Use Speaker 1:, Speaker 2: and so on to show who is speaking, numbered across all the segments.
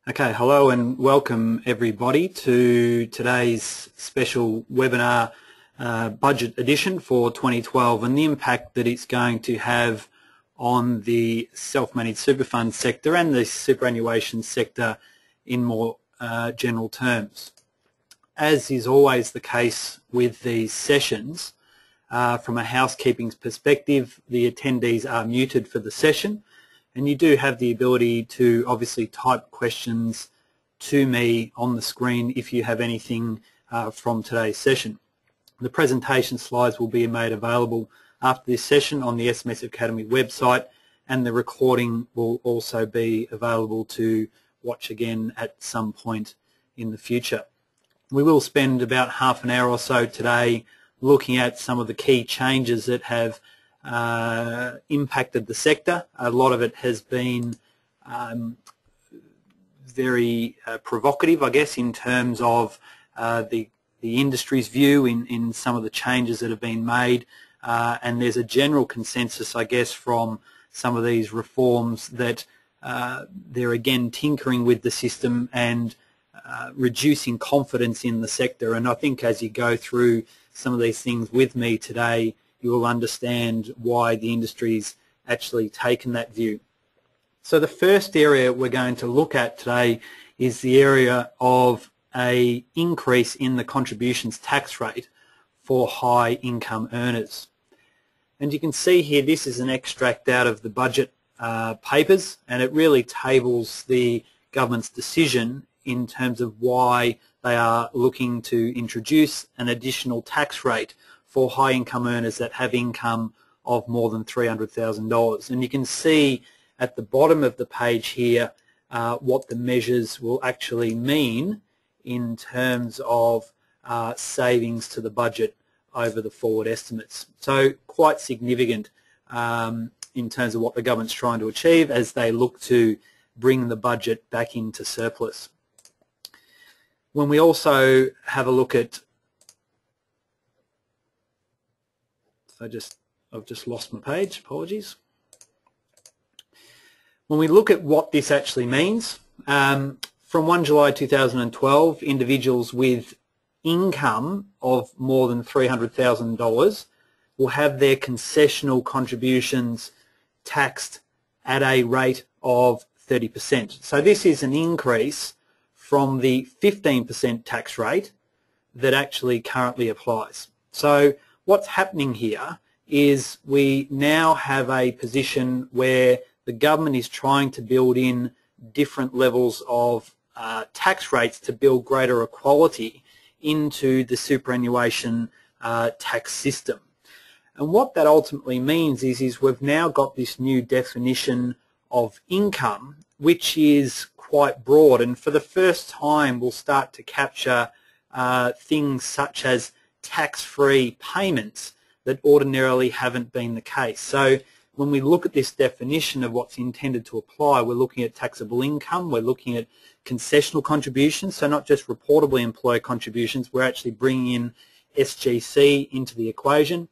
Speaker 1: Okay, hello and welcome everybody to today's special webinar budget edition for 2012 and the impact that it's going to have on the self-managed super fund sector and the superannuation sector in more general terms. As is always the case with these sessions, from a housekeeping perspective, the attendees are muted for the session. And you do have the ability to obviously type questions to me on the screen if you have anything from today's session. The presentation slides will be made available after this session on the SMSF Academy website, and the recording will also be available to watch again at some point in the future. We will spend about half an hour or so today looking at some of the key changes that have impacted the sector. A lot of it has been very provocative, I guess, in terms of the industry's view in some of the changes that have been made, and there's a general consensus, I guess, from some of these reforms that they're again tinkering with the system and reducing confidence in the sector. And I think as you go through some of these things with me today, you will understand why the industry's actually taken that view. So the first area we're going to look at today is the area of an increase in the contributions tax rate for high income earners. And you can see here this is an extract out of the budget papers, and it really tables the government's decision in terms of why they are looking to introduce an additional tax rate for high income earners that have income of more than $300,000. And you can see at the bottom of the page here what the measures will actually mean in terms of savings to the budget over the forward estimates. So quite significant in terms of what the government's trying to achieve as they look to bring the budget back into surplus. When we also have a look at I've just lost my page, apologies. When we look at what this actually means, from 1 July 2012, individuals with income of more than $300,000 will have their concessional contributions taxed at a rate of 30%. So this is an increase from the 15% tax rate that actually currently applies. So what's happening here is we now have a position where the government is trying to build in different levels of tax rates to build greater equality into the superannuation tax system. And what that ultimately means is we've now got this new definition of income, which is quite broad, and for the first time we'll start to capture things such as tax-free payments that ordinarily haven't been the case. So when we look at this definition of what's intended to apply, we're looking at taxable income, we're looking at concessional contributions, so not just reportably employer contributions, we're actually bringing in SGC into the equation,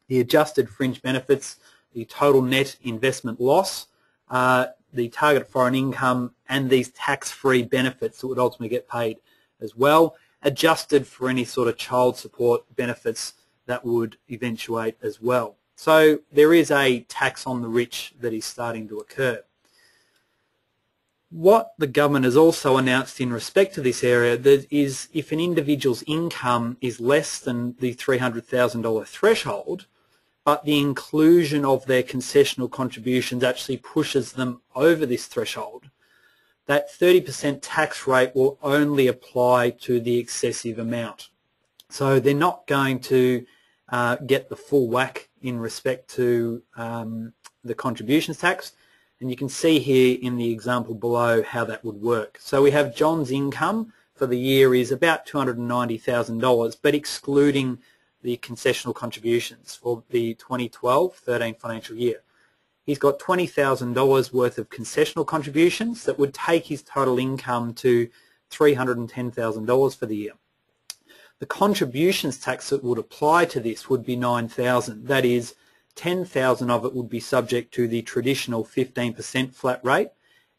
Speaker 1: the adjusted fringe benefits, the total net investment loss, the target foreign income, and these tax-free benefits that would ultimately get paid as well, adjusted for any sort of child support benefits that would eventuate as well. So there is a tax on the rich that is starting to occur. What the government has also announced in respect to this area that is if an individual's income is less than the $300,000 threshold, but the inclusion of their concessional contributions actually pushes them over this threshold, that 30% tax rate will only apply to the excessive amount. So they're not going to get the full whack in respect to the contributions tax. And you can see here in the example below how that would work. So we have John's income for the year is about $290,000, but excluding the concessional contributions for the 2012-13 financial year. He's got $20,000 worth of concessional contributions that would take his total income to $310,000 for the year. The contributions tax that would apply to this would be $9,000. That is, $10,000 of it would be subject to the traditional 15% flat rate,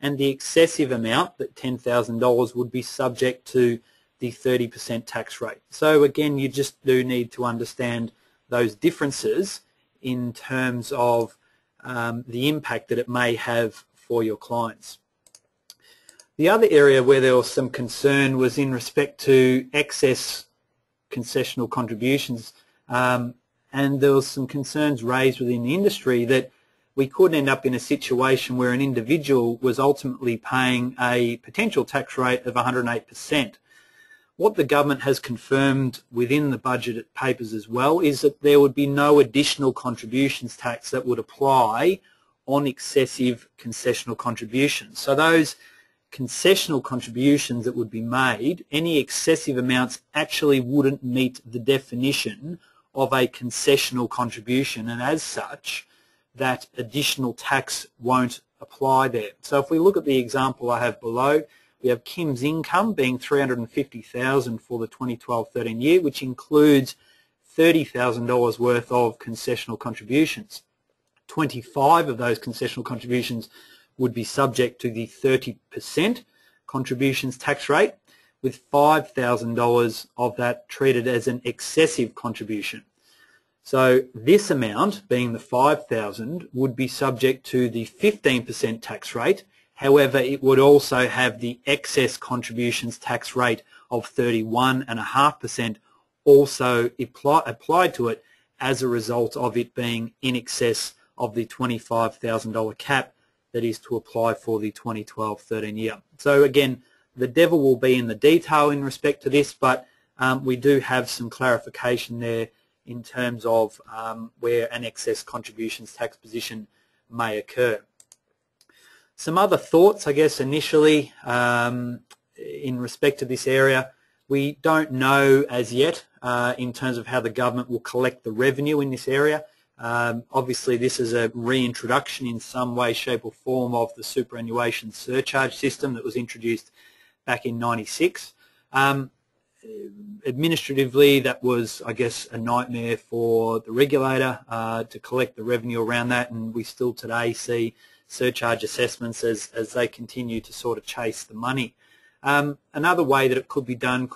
Speaker 1: and the excessive amount, that $10,000, would be subject to the 30% tax rate. So again, you just do need to understand those differences in terms of the impact that it may have for your clients. The other area where there was some concern was in respect to excess concessional contributions, and there was some concerns raised within the industry that we could end up in a situation where an individual was ultimately paying a potential tax rate of 108%. What the government has confirmed within the budget papers as well is that there would be no additional contributions tax that would apply on excessive concessional contributions. So those concessional contributions that would be made, any excessive amounts actually wouldn't meet the definition of a concessional contribution, and as such, that additional tax won't apply there. So if we look at the example I have below, we have Kim's income being $350,000 for the 2012-13 year, which includes $30,000 worth of concessional contributions. 25 of those concessional contributions would be subject to the 30% contributions tax rate, with $5,000 of that treated as an excessive contribution. So this amount, being the $5,000, would be subject to the 15% tax rate. However, it would also have the excess contributions tax rate of 31.5% also applied to it as a result of it being in excess of the $25,000 cap that is to apply for the 2012-13 year. So again, the devil will be in the detail in respect to this, but we do have some clarification there in terms of where an excess contributions tax position may occur. Some other thoughts, I guess, initially in respect to this area. We don't know as yet in terms of how the government will collect the revenue in this area. Obviously, this is a reintroduction in some way, shape or form of the superannuation surcharge system that was introduced back in '96. Administratively, that was, I guess, a nightmare for the regulator to collect the revenue around that, and we still today see surcharge assessments as they continue to sort of chase the money. Another way that it could be done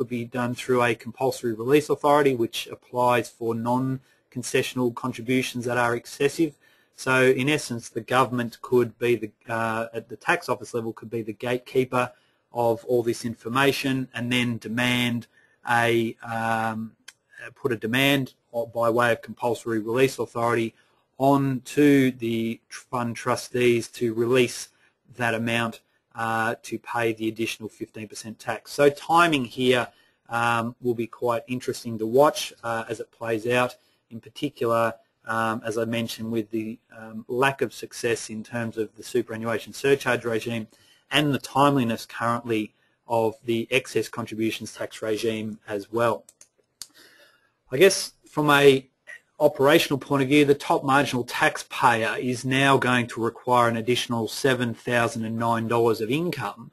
Speaker 1: through a compulsory release authority, which applies for non-concessional contributions that are excessive. So in essence, the government could be at the tax office level, could be the gatekeeper of all this information, and then demand put a demand by way of compulsory release authority on to the fund trustees to release that amount to pay the additional 15% tax. So timing here will be quite interesting to watch as it plays out, in particular, as I mentioned, with the lack of success in terms of the superannuation surcharge regime and the timeliness currently of the excess contributions tax regime as well. I guess from a operational point of view, the top marginal taxpayer is now going to require an additional $7,009 of income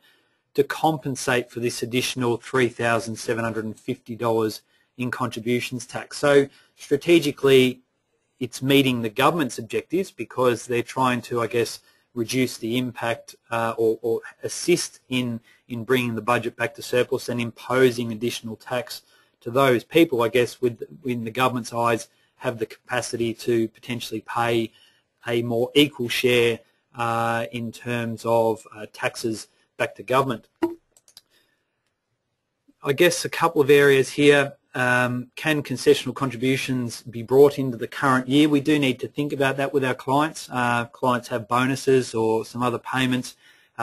Speaker 1: to compensate for this additional $3,750 in contributions tax. So strategically, it's meeting the government's objectives because they're trying to, I guess, reduce the impact or assist in bringing the budget back to surplus and imposing additional tax to those people, I guess, in the government's eyes, have the capacity to potentially pay a more equal share in terms of taxes back to government. I guess a couple of areas here. Can concessional contributions be brought into the current year? We do need to think about that with our clients. Clients have bonuses or some other payments.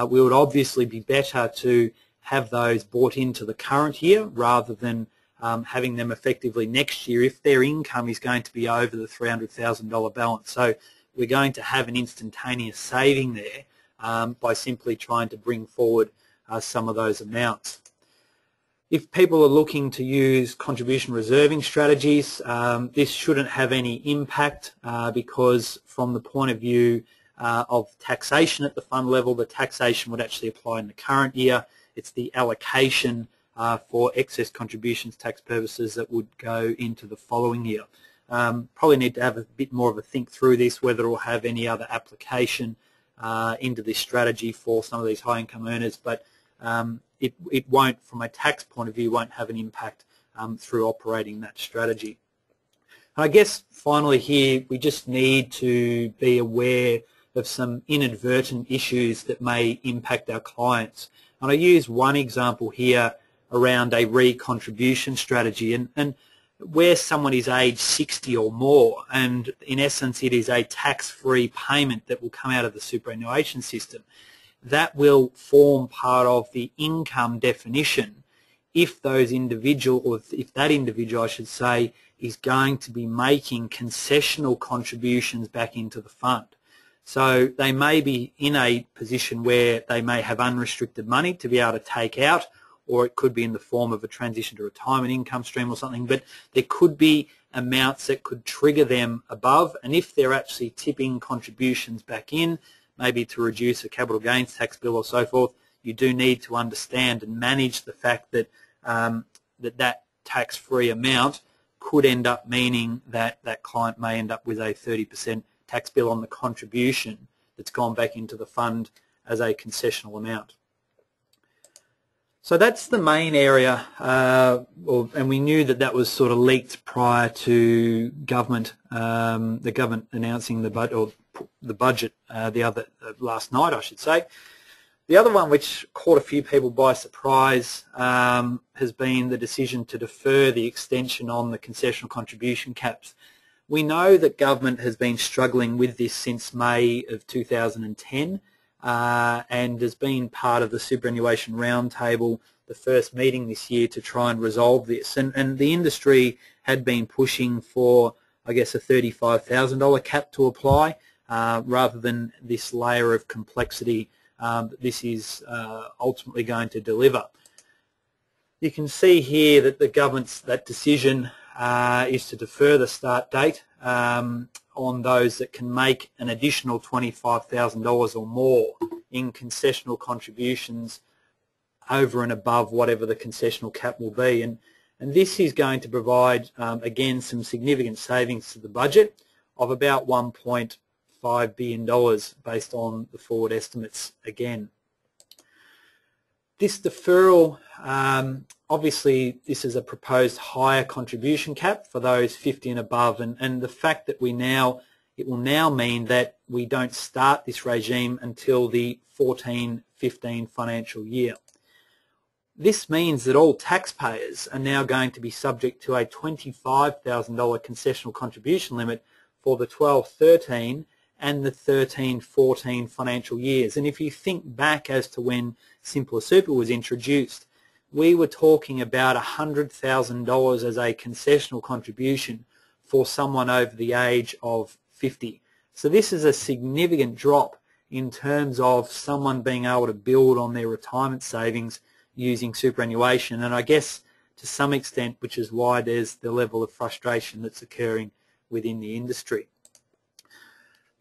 Speaker 1: We would obviously be better to have those brought into the current year rather than having them effectively next year if their income is going to be over the $300,000 balance. So we're going to have an instantaneous saving there by simply trying to bring forward some of those amounts. If people are looking to use contribution reserving strategies, this shouldn't have any impact because from the point of view of taxation at the fund level, the taxation would actually apply in the current year. It's the allocation for excess contributions tax purposes that would go into the following year. Probably need to have a bit more of a think through this, whether it will have any other application into this strategy for some of these high income earners, but it won't, from a tax point of view, won't have an impact through operating that strategy. And I guess finally here we just need to be aware of some inadvertent issues that may impact our clients. And I use one example here around a re-contribution strategy, and where someone is aged 60 or more, and in essence it is a tax-free payment that will come out of the superannuation system, that will form part of the income definition if those individual, or if that individual I should say, is going to be making concessional contributions back into the fund. So they may be in a position where they may have unrestricted money to be able to take out, or it could be in the form of a transition to retirement income stream or something, but there could be amounts that could trigger them above, and if they're actually tipping contributions back in, maybe to reduce a capital gains tax bill or so forth, you do need to understand and manage the fact that that tax-free amount could end up meaning that that client may end up with a 30% tax bill on the contribution that's gone back into the fund as a concessional amount. So that's the main area, and we knew that that was sort of leaked prior to government, the government announcing the budget, or the budget last night, I should say. The other one which caught a few people by surprise has been the decision to defer the extension on the concessional contribution caps. We know that government has been struggling with this since May of 2010 and has been part of the superannuation roundtable, the first meeting this year, to try and resolve this. And the industry had been pushing for, I guess, a $35,000 cap to apply rather than this layer of complexity that this is ultimately going to deliver. You can see here that the government's decision is to defer the start date on those that can make an additional $25,000 or more in concessional contributions over and above whatever the concessional cap will be. And this is going to provide, again, some significant savings to the budget of about $1.5 billion based on the forward estimates again. This deferral, obviously this is a proposed higher contribution cap for those 50 and above, and the fact that it will now mean that we don't start this regime until the 14-15 financial year. This means that all taxpayers are now going to be subject to a $25,000 concessional contribution limit for the 12-13 and the 13-14 financial years. And if you think back as to when Simpler Super was introduced, we were talking about $100,000 as a concessional contribution for someone over the age of 50. So this is a significant drop in terms of someone being able to build on their retirement savings using superannuation, and I guess to some extent, which is why there's the level of frustration that's occurring within the industry.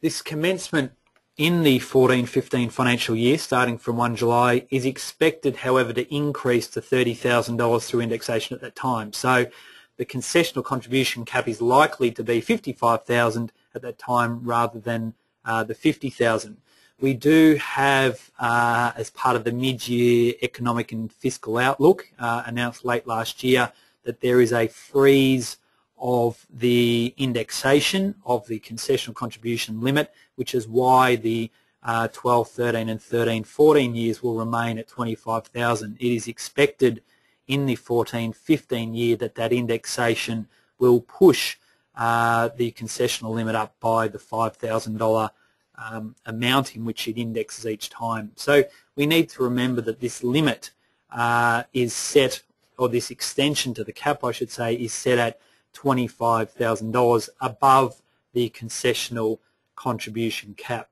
Speaker 1: This commencement in the 14-15 financial year, starting from 1 July, is expected, however, to increase to $30,000 through indexation at that time. So the concessional contribution cap is likely to be $55,000 at that time rather than the $50,000. We do have, as part of the Mid-Year Economic and Fiscal Outlook announced late last year, that there is a freeze of the indexation of the concessional contribution limit, which is why the 12, 13 and 13, 14 years will remain at $25,000. It is expected in the 14, 15 year that that indexation will push the concessional limit up by the $5,000 amount in which it indexes each time. So we need to remember that this limit is set, or this extension to the cap, I should say, is set at $25,000 above the concessional contribution cap.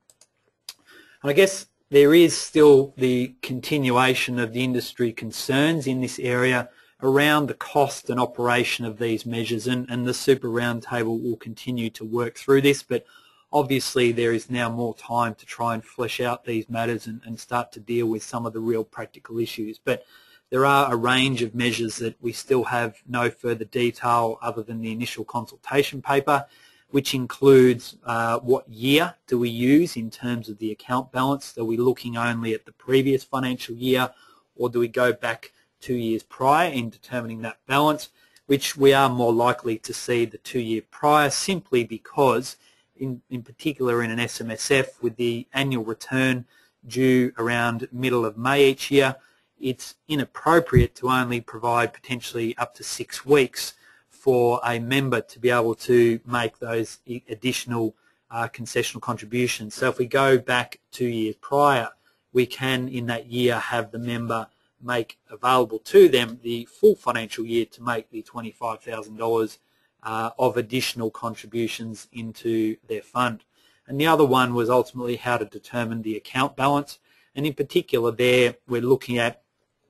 Speaker 1: And I guess there is still the continuation of the industry concerns in this area around the cost and operation of these measures, and the Super Roundtable will continue to work through this, but obviously there is now more time to try and flesh out these matters and start to deal with some of the real practical issues. But there are a range of measures that we still have no further detail other than the initial consultation paper. which includes what year do we use in terms of the account balance. Are we looking only at the previous financial year, or do we go back 2 years prior in determining that balance, which we are more likely to see the 2 year prior, simply because in particular in an SMSF with the annual return due around middle of May each year, it's inappropriate to only provide potentially up to 6 weeks for a member to be able to make those additional concessional contributions. So if we go back 2 years prior, we can in that year have the member make available to them the full financial year to make the $25,000 of additional contributions into their fund. And the other one was ultimately how to determine the account balance, and in particular there we're looking at,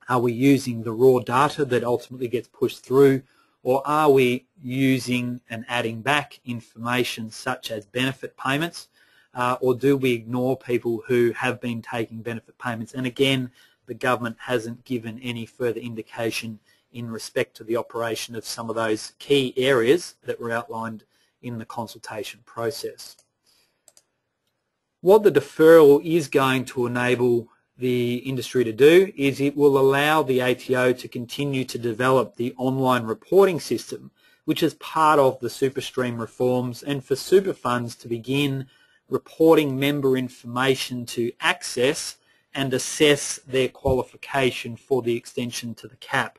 Speaker 1: are we using the raw data that ultimately gets pushed through, or are we using and adding back information such as benefit payments, or do we ignore people who have been taking benefit payments? And again, the government hasn't given any further indication in respect to the operation of some of those key areas that were outlined in the consultation process. What the deferral is going to enable the industry to do is it will allow the ATO to continue to develop the online reporting system, which is part of the super stream reforms, and for super funds to begin reporting member information to access and assess their qualification for the extension to the cap.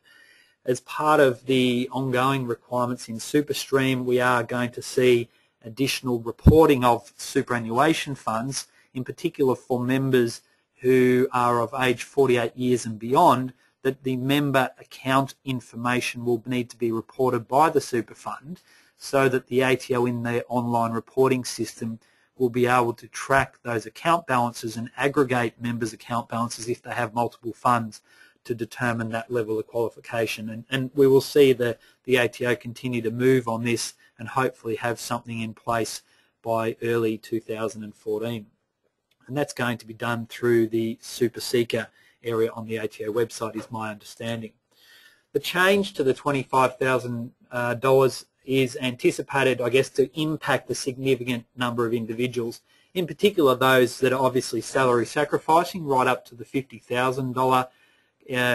Speaker 1: As part of the ongoing requirements in SuperStream, we are going to see additional reporting of superannuation funds, in particular for members who are of age 48 years and beyond, that the member account information will need to be reported by the super fund, so that the ATO in their online reporting system will be able to track those account balances and aggregate members' account balances if they have multiple funds to determine that level of qualification. And we will see the ATO continue to move on this and hopefully have something in place by early 2014. And that's going to be done through the Super Seeker area on the ATO website, is my understanding. The change to the $25,000 is anticipated, I guess, to impact a significant number of individuals, in particular those that are obviously salary sacrificing right up to the $50,000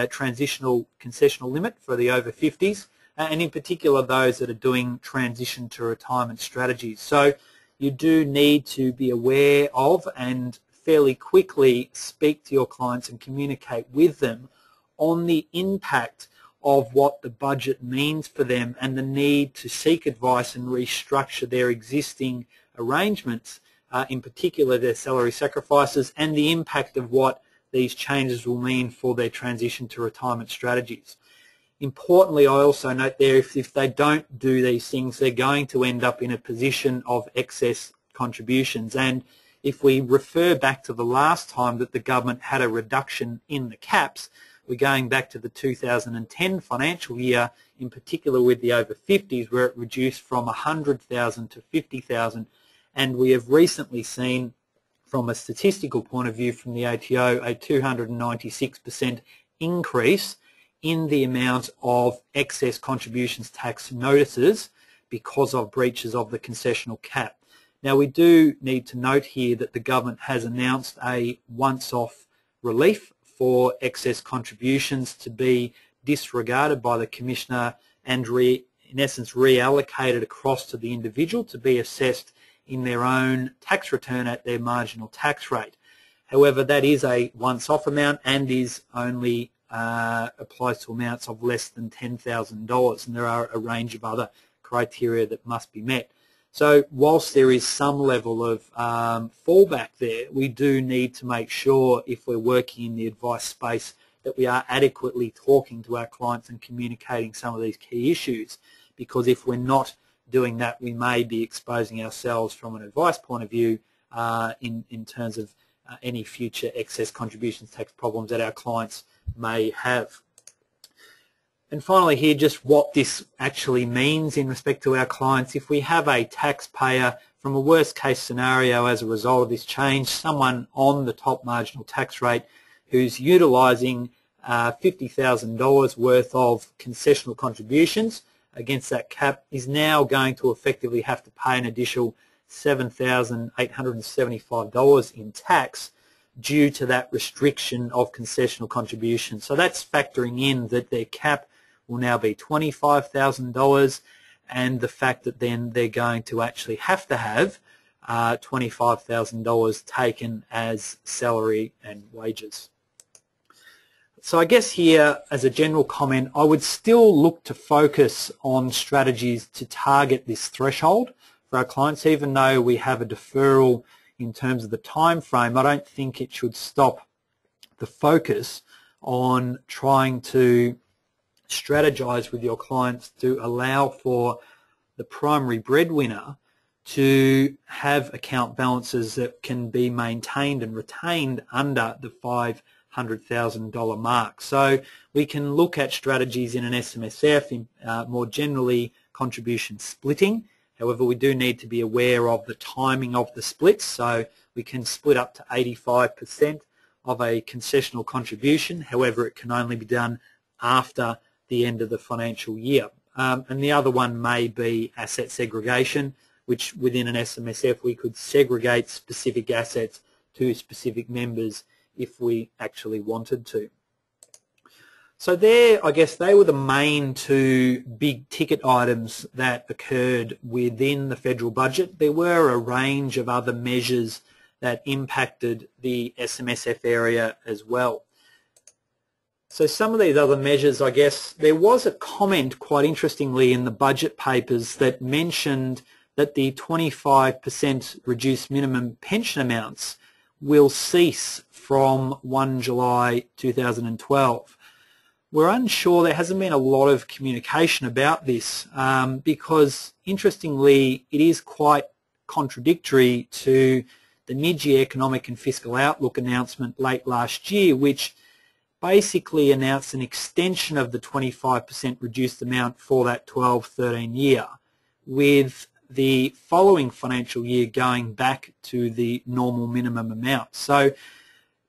Speaker 1: transitional concessional limit for the over 50s, and in particular those that are doing transition to retirement strategies. So you do need to be aware of and fairly quickly speak to your clients and communicate with them on the impact of what the budget means for them and the need to seek advice and restructure their existing arrangements, in particular their salary sacrifices, and the impact of what these changes will mean for their transition to retirement strategies. Importantly, I also note there, if they don't do these things, they're going to end up in a position of excess contributions. And if we refer back to the last time that the government had a reduction in the caps, we're going back to the 2010 financial year, in particular with the over 50s, where it reduced from 100,000 to 50,000. And we have recently seen, from a statistical point of view from the ATO, a 296% increase in the amount of excess contributions tax notices because of breaches of the concessional cap. Now, we do need to note here that the government has announced a once-off relief for excess contributions to be disregarded by the Commissioner and in essence reallocated across to the individual to be assessed in their own tax return at their marginal tax rate. However, that is a once-off amount and is only applies to amounts of less than $10,000, and there are a range of other criteria that must be met. So whilst there is some level of fallback there, we do need to make sure, if we're working in the advice space, that we are adequately talking to our clients and communicating some of these key issues, because if we're not doing that, we may be exposing ourselves from an advice point of view in terms of any future excess contributions tax problems that our clients may have. And finally here, just what this actually means in respect to our clients. If we have a taxpayer, from a worst case scenario as a result of this change, someone on the top marginal tax rate who's utilising $50,000 worth of concessional contributions, against that cap is now going to effectively have to pay an additional $7,875 in tax due to that restriction of concessional contributions. So that's factoring in that their cap will now be $25,000, and the fact that then they're going to actually have to have $25,000 taken as salary and wages. So I guess here, as a general comment, I would still look to focus on strategies to target this threshold for our clients. Even though we have a deferral in terms of the time frame, I don't think it should stop the focus on trying to strategize with your clients to allow for the primary breadwinner to have account balances that can be maintained and retained under the $500,000 mark. So we can look at strategies in an SMSF, more generally contribution splitting. However, we do need to be aware of the timing of the splits, so we can split up to 85% of a concessional contribution. However, it can only be done after the end of the financial year. And the other one may be asset segregation, which within an SMSF we could segregate specific assets to specific members if we actually wanted to. So there, I guess they were the main two big ticket items that occurred within the federal budget. There were a range of other measures that impacted the SMSF area as well. So some of these other measures, I guess, there was a comment quite interestingly in the budget papers that mentioned that the 25% reduced minimum pension amounts will cease from 1 July 2012. We're unsure. There hasn't been a lot of communication about this because, interestingly, it is quite contradictory to the Mid-Year Economic and Fiscal Outlook announcement late last year, which basically announced an extension of the 25% reduced amount for that 12-13 year, with the following financial year going back to the normal minimum amount. So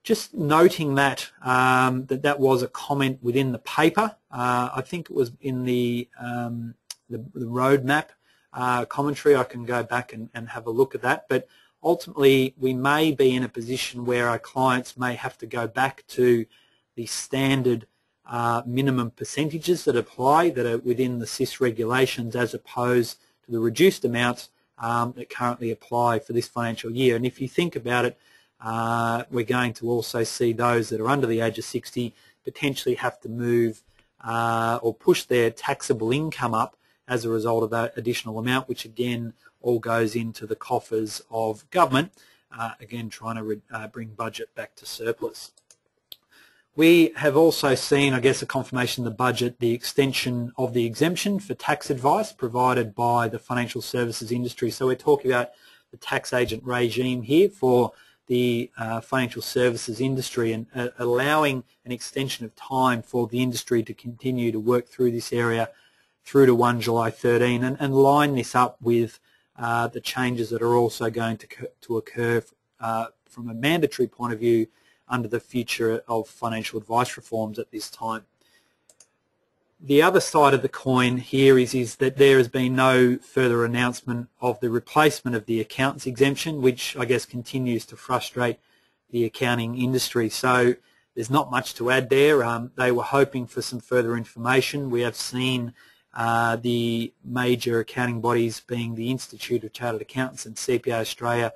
Speaker 1: just noting that that was a comment within the paper. I think it was in the roadmap commentary. I can go back and have a look at that. But ultimately, we may be in a position where our clients may have to go back to the standard minimum percentages that apply, that are within the SIS regulations, as opposed to the reduced amounts that currently apply for this financial year. And if you think about it, we're going to also see those that are under the age of 60 potentially have to move or push their taxable income up as a result of that additional amount, which again all goes into the coffers of government, again trying to bring budget back to surplus. We have also seen, I guess, a confirmation in the budget, the extension of the exemption for tax advice provided by the financial services industry. So we're talking about the tax agent regime here for the financial services industry, and allowing an extension of time for the industry to continue to work through this area through to 1 July 13 and line this up with the changes that are also going to occur from a mandatory point of view under the future of financial advice reforms at this time. The other side of the coin here is that there has been no further announcement of the replacement of the accountant's exemption, which I guess continues to frustrate the accounting industry. So there's not much to add there. They were hoping for some further information. We have seen the major accounting bodies, being the Institute of Chartered Accountants and CPA Australia,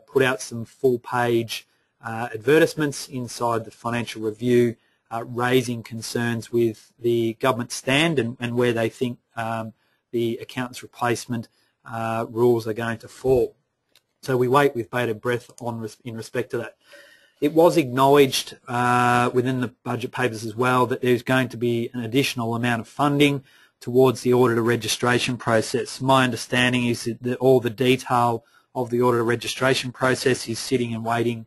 Speaker 1: put out some full-page advertisements inside the Financial Review, raising concerns with the government stand and where they think the accountant's replacement rules are going to fall. So we wait with bated breath in respect to that. It was acknowledged within the budget papers as well that there's going to be an additional amount of funding towards the auditor registration process. My understanding is that all the detail of the auditor registration process is sitting and waiting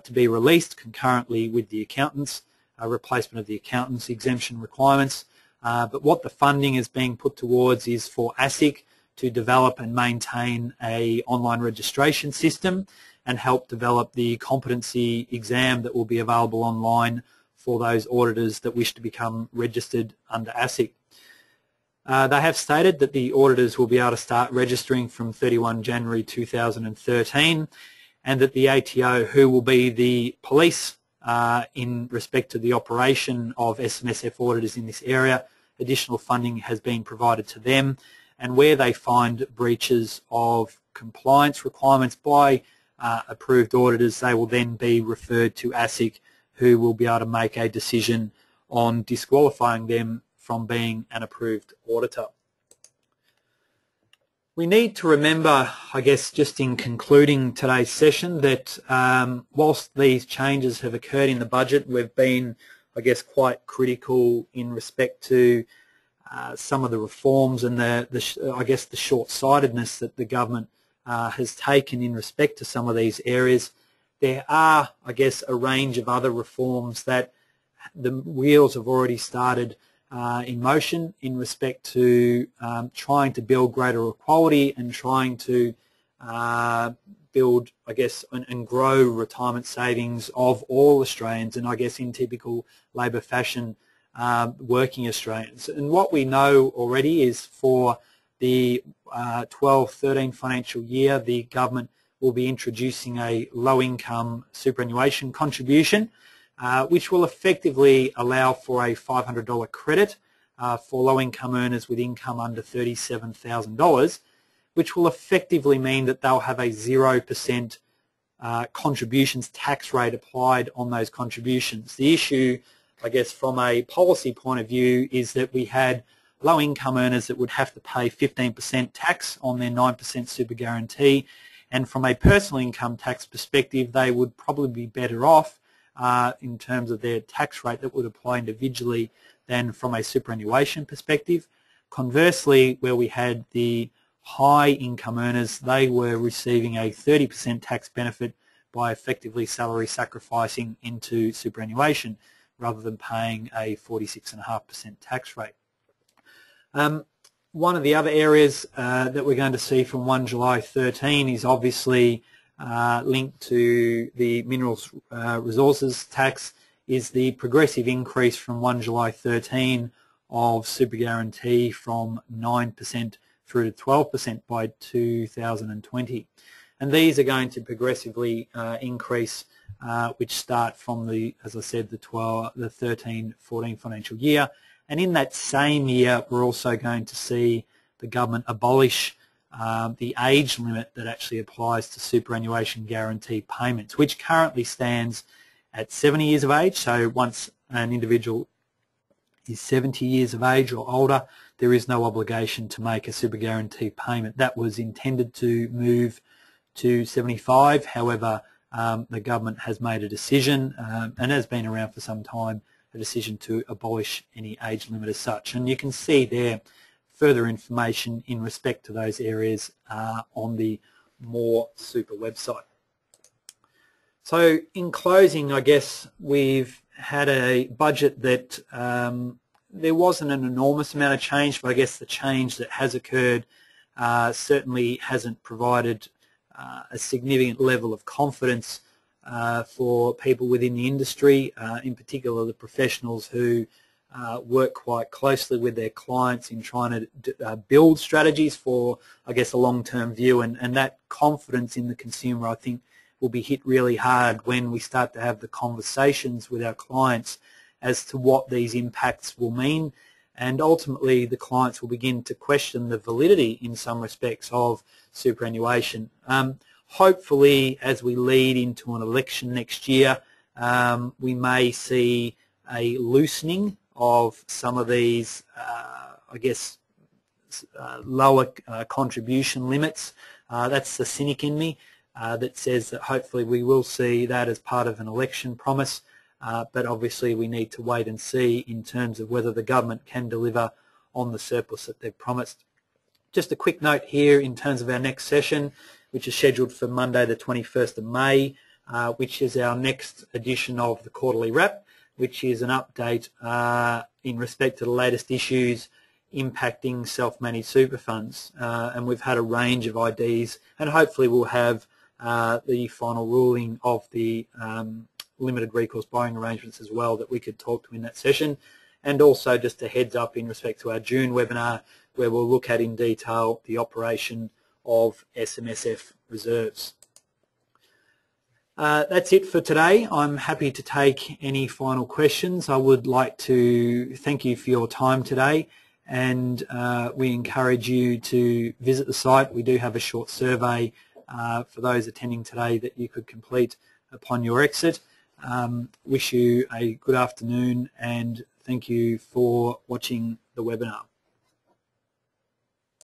Speaker 1: to be released concurrently with the accountants, replacement of the accountants' exemption requirements. But what the funding is being put towards is for ASIC to develop and maintain an online registration system and help develop the competency exam that will be available online for those auditors that wish to become registered under ASIC. They have stated that the auditors will be able to start registering from 31 January 2013, and that the ATO, who will be the police in respect to the operation of SMSF auditors in this area, additional funding has been provided to them, and where they find breaches of compliance requirements by approved auditors, they will then be referred to ASIC, who will be able to make a decision on disqualifying them from being an approved auditor. We need to remember, I guess, just in concluding today's session, that whilst these changes have occurred in the budget, we've been, I guess, quite critical in respect to some of the reforms and I guess the short-sightedness that the government has taken in respect to some of these areas. There are, I guess, a range of other reforms that the wheels have already started in motion in respect to trying to build greater equality and trying to build, I guess, and grow retirement savings of all Australians, and I guess in typical Labor fashion, working Australians. And what we know already is for the 12-13 financial year, the government will be introducing a low-income superannuation contribution, which will effectively allow for a $500 credit for low-income earners with income under $37,000, which will effectively mean that they'll have a 0% contributions tax rate applied on those contributions. The issue, I guess, from a policy point of view is that we had low-income earners that would have to pay 15% tax on their 9% super guarantee, and from a personal income tax perspective, they would probably be better off in terms of their tax rate that would apply individually than from a superannuation perspective. Conversely, where we had the high income earners, they were receiving a 30% tax benefit by effectively salary sacrificing into superannuation rather than paying a 46.5% tax rate. One of the other areas that we're going to see from 1 July 13 is obviously linked to the minerals resources tax, is the progressive increase from 1 July 13 of super guarantee from 9% through to 12% by 2020. And these are going to progressively increase, which start from the, as I said, the 13-14 financial year. And in that same year, we're also going to see the government abolish the age limit that actually applies to superannuation guarantee payments, which currently stands at 70 years of age. So once an individual is 70 years of age or older, there is no obligation to make a super guarantee payment. That was intended to move to 75. However, the government has made a decision, and has been around for some time, a decision to abolish any age limit as such. And you can see there further information in respect to those areas on the More Super website. So in closing, I guess we've had a budget that there wasn't an enormous amount of change, but I guess the change that has occurred certainly hasn't provided a significant level of confidence for people within the industry, in particular the professionals who work quite closely with their clients in trying to build strategies for, I guess, a long-term view, and that confidence in the consumer, I think, will be hit really hard when we start to have the conversations with our clients as to what these impacts will mean, and ultimately the clients will begin to question the validity in some respects of superannuation. Hopefully, as we lead into an election next year, we may see a loosening of some of these, I guess, lower contribution limits. That's the cynic in me that says that hopefully we will see that as part of an election promise, but obviously we need to wait and see in terms of whether the government can deliver on the surplus that they've promised. Just a quick note here in terms of our next session, which is scheduled for Monday the 21st of May, which is our next edition of the Quarterly Wrap, which is an update in respect to the latest issues impacting self-managed super funds. And we've had a range of ideas, and hopefully we'll have the final ruling of the limited recourse borrowing arrangements as well that we could talk to in that session. and also just a heads up in respect to our June webinar, where we'll look at in detail the operation of SMSF reserves. That's it for today. I'm happy to take any final questions. I would like to thank you for your time today, and we encourage you to visit the site. We do have a short survey for those attending today that you could complete upon your exit. Wish you a good afternoon, and thank you for watching the webinar.